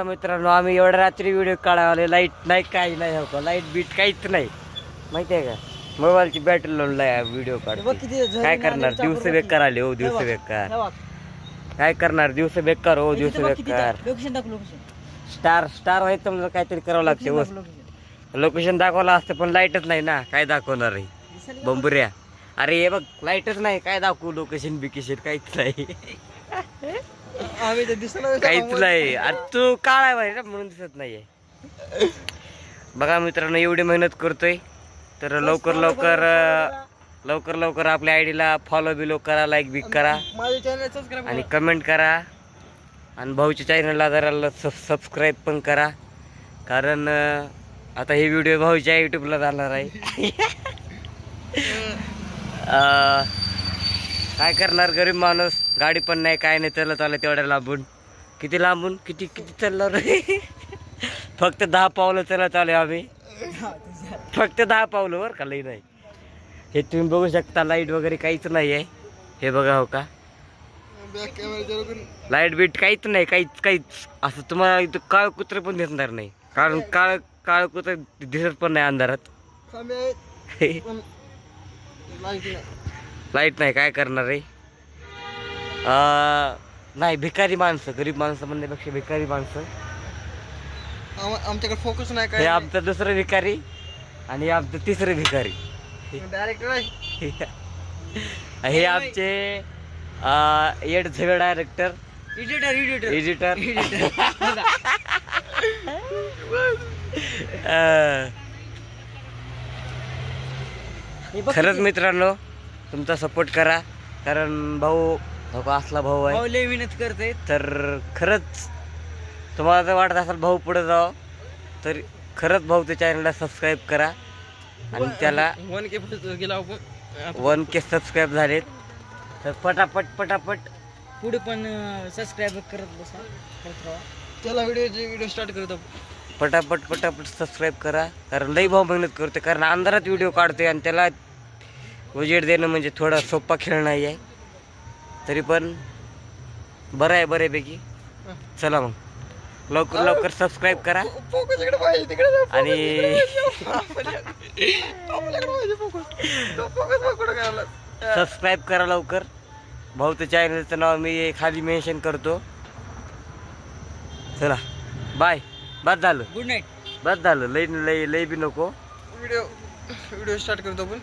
बघा मित्रांनो, आम्ही एवढ्या रात्री व्हिडिओ काढायला लाईट नाही, काही नाही हो का, लाईट बीट काहीच नाही, माहिती आहे का. मोबाईलची बॅटरी लावून व्हिडिओ काढतो. काय करणार, दिवस बेकार आले हो, दिवस बेकार. काय करणार, दिवस बेकार हो, दिवस बेकार. स्टार स्टार व्हायचं समजा काहीतरी करावं लागते. लोकेशन दाखवलं असतं पण लाईटच नाही ना, काय दाखवणार आहे बंबुऱ्या. अरे हे बघ, लाईटच नाही, काय दाखवू लोकेशन बिकेशन, काहीच नाही. काहीच नाही. अरे तू काळा आहे ना म्हणून दिसत नाहीये. बघा मित्रांनो, एवढी मेहनत करतोय तर लवकर लवकर लवकर लवकर आपल्या आयडीला फॉलो बिलो करा, लाईक बिक करा आणि कमेंट करा. आणि भाऊच्या चॅनलला जरा सबस्क्राईब पण करा, कारण आता हे व्हिडिओ भाऊच्या युट्यूबला जाणार आहे. काय करणार, गरीब माणूस, गाडी पण नाही, काय नाही, चालत आलं तेवढ्या लांबून. किती लांबून, किती किती चाललो रे. फक्त 10 पावलं चालत आलो आम्ही, फक्त 10 पावलं वर का, लई नाही. हे तुम्ही बघू शकता, लाईट वगैरे काहीच नाही आहे. हे बघा हो का, लाईट बीट काहीच नाही, काहीच काहीच. असं तुम्हाला इथं काळ कुत्र पण दिसणार नाही, कारण काळ काळ कुत्र दिसत पण नाही अंधारात. लाईट नाही, काय करणार रे. नाही, भिकारी माणसं, गरीब माणसं म्हणण्यापेक्षा भिकारी माणसं. आमच्याकडे फोकस नाही. हे आमचं दुसरं भिकारी आणि आमचं तिसरं भिकारी. हे आमचे एड झवे डायरेक्टर, एडिटर. खरंच मित्रांनो, तुमचा सपोर्ट करा, कारण भाऊ असला भाऊ आहे, लय विनंती करते. तर खरंच तुम्हाला जर वाटत असेल भाऊ पुढे जावं, तर खरंच भाऊच्या चॅनलला सबस्क्राईब करा. आणि त्याला 1K सबस्क्राईब झालेत, तर पटापट पटापट पुढे पण सबस्क्राईब करत बसा. चला व्हिडिओ स्टार्ट करतो. पटापट पटापट सबस्क्राईब करा, कारण लई भाऊ मेहनत करते, कारण अंधारात व्हिडिओ काढते आणि त्याला उजेड देणं म्हणजे थोडा सोपा खेळ नाही आहे. तरी पण बरं आहे बऱ्यापैकी. चला मग लवकर लवकर सबस्क्राईब करा आणि सबस्क्राईब करा लवकर. भाऊचं चॅनलचं नाव मी खाली मेन्शन करतो. चला बाय, बस झालं, गुड नाईट, बस झालं, लई लई लई बी नको. व्हिडिओ स्टार्ट करतो आपण.